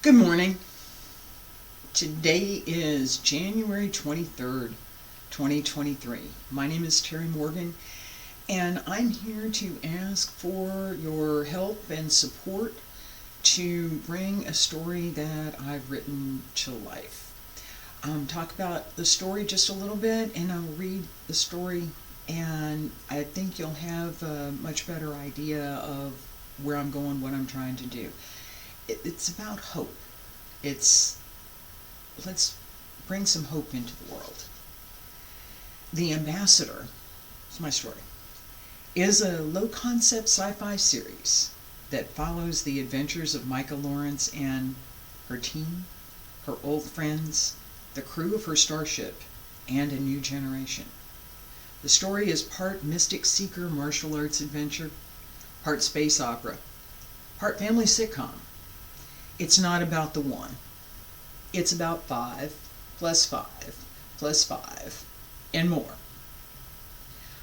Good morning. Today is January 23rd, 2023. My name is Terry Morgan, and I'm here to ask for your help and support to bring a story that I've written to life. Talk about the story just a little bit, and I'll read the story, and I think you'll have a much better idea of where I'm going, what I'm trying to do. It's about hope. Let's bring some hope into the world. The Ambassador, it's my story, is a low-concept sci-fi series that follows the adventures of Micha Lawrence and her team, her old friends, the crew of her starship, and a new generation. The story is part mystic seeker martial arts adventure, part space opera, part family sitcom. It's not about the one. It's about 5 plus 5 plus 5 and more.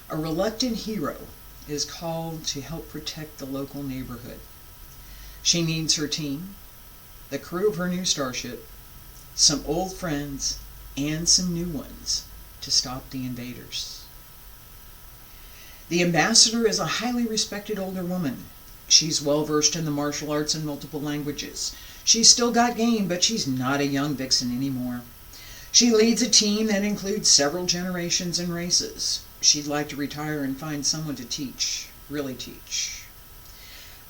A reluctant hero is called to help protect the local neighborhood. She needs her team, the crew of her new starship, some old friends, and some new ones to stop the invaders. The Ambassador is a highly respected older woman. She's well versed in the martial arts and multiple languages. She's still got game, but she's not a young vixen anymore. She leads a team that includes several generations and races. She'd like to retire and find someone to teach, really teach.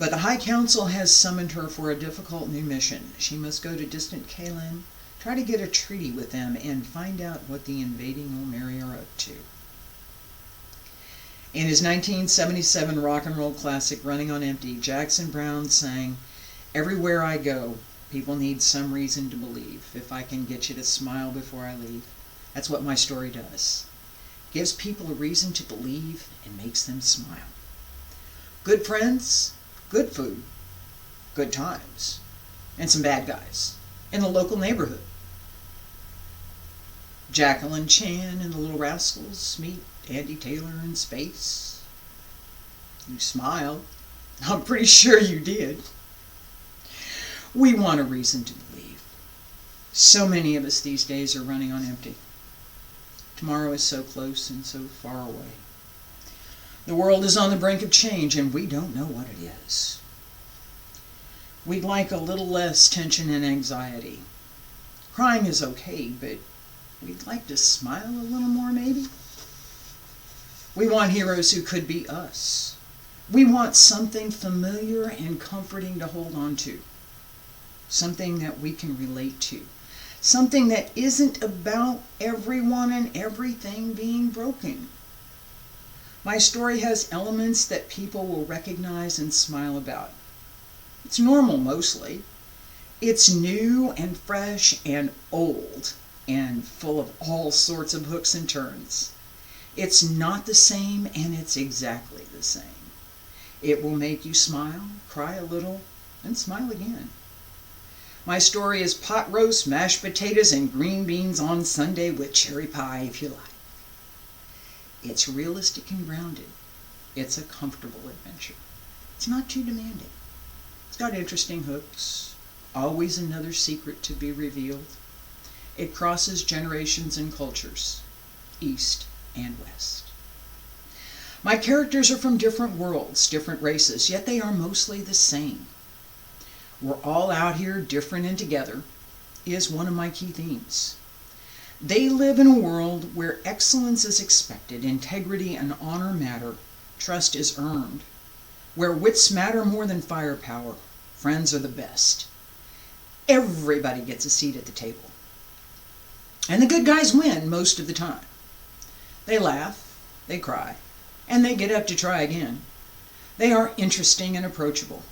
But the High Council has summoned her for a difficult new mission. She must go to distant Kalim, try to get a treaty with them, and find out what the invading Olmeri are up to. In his 1977 rock and roll classic, Running on Empty, Jackson Browne sang, "Everywhere I go, people need some reason to believe. If I can get you to smile before I leave." That's what my story does. Gives people a reason to believe and makes them smile. Good friends, good food, good times, and some bad guys in the local neighborhood. Jacqueline Chan and the Little Rascals meet Andy Taylor in space. You smiled. I'm pretty sure you did. We want a reason to believe. So many of us these days are running on empty. Tomorrow is so close and so far away. The world is on the brink of change, and we don't know what it is. We'd like a little less tension and anxiety. Crying is okay, but we'd like to smile a little more, maybe. We want heroes who could be us. We want something familiar and comforting to hold on to. Something that we can relate to. Something that isn't about everyone and everything being broken. My story has elements that people will recognize and smile about. It's normal mostly. It's new and fresh and old and full of all sorts of hooks and turns. It's not the same, and it's exactly the same. It will make you smile, cry a little, and smile again. My story is pot roast, mashed potatoes, and green beans on Sunday with cherry pie if you like. It's realistic and grounded. It's a comfortable adventure. It's not too demanding. It's got interesting hooks, always another secret to be revealed. It crosses generations and cultures, east and west. My characters are from different worlds, different races, yet they are mostly the same. We're all out here different and together is one of my key themes. They live in a world where excellence is expected, integrity and honor matter, trust is earned, where wits matter more than firepower, friends are the best. Everybody gets a seat at the table. And the good guys win most of the time. They laugh, they cry, and they get up to try again. They are interesting and approachable.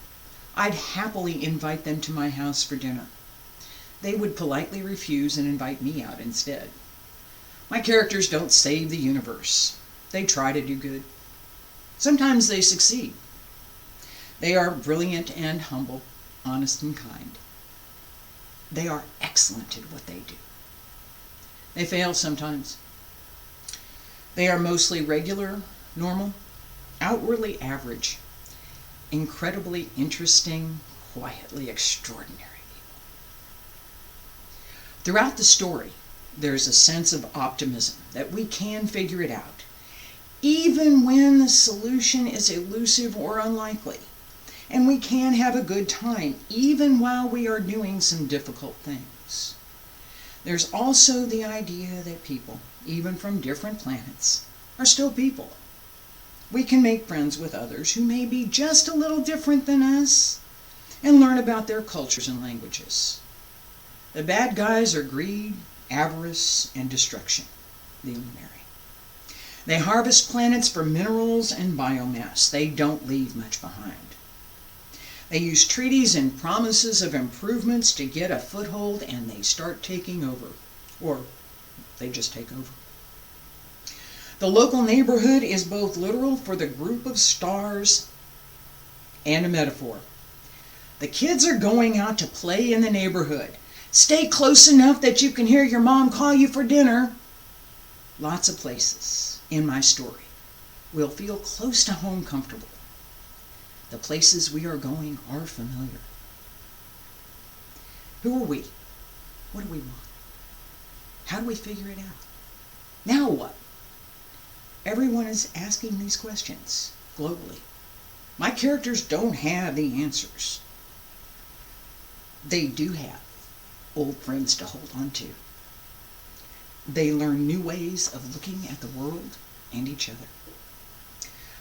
I'd happily invite them to my house for dinner. They would politely refuse and invite me out instead. My characters don't save the universe. They try to do good. Sometimes they succeed. They are brilliant and humble, honest and kind. They are excellent at what they do. They fail sometimes. They are mostly regular, normal, outwardly average, incredibly interesting, quietly extraordinary people. Throughout the story, there's a sense of optimism that we can figure it out, even when the solution is elusive or unlikely. And we can have a good time, even while we are doing some difficult things. There's also the idea that people, even from different planets, are still people. We can make friends with others who may be just a little different than us and learn about their cultures and languages. The bad guys are greed, avarice, and destruction, the Olmeri. They harvest planets for minerals and biomass. They don't leave much behind. They use treaties and promises of improvements to get a foothold, and they start taking over. Or they just take over. The local neighborhood is both literal for the group of stars and a metaphor. The kids are going out to play in the neighborhood. Stay close enough that you can hear your mom call you for dinner. Lots of places in my story will feel close to home comfortable. The places we are going are familiar. Who are we? What do we want? How do we figure it out? Now what? Everyone is asking these questions globally. My characters don't have the answers. They do have old friends to hold on to. They learn new ways of looking at the world and each other.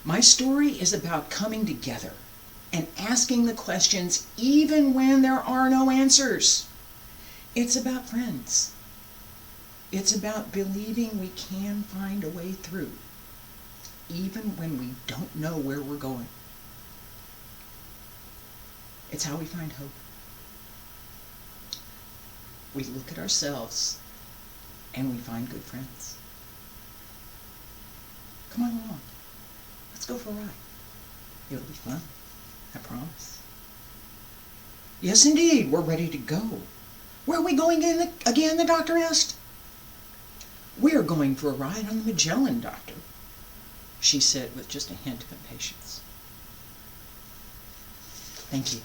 My story is about coming together and asking the questions even when there are no answers. It's about friends. It's about believing we can find a way through, even when we don't know where we're going. It's how we find hope. We look at ourselves and we find good friends. Come on along. Let's go for a ride. It'll be fun, I promise. Yes, indeed, we're ready to go. Where are we going again, the doctor asked. We're going for a ride on the Magellan, Doctor, she said with just a hint of impatience. Thank you.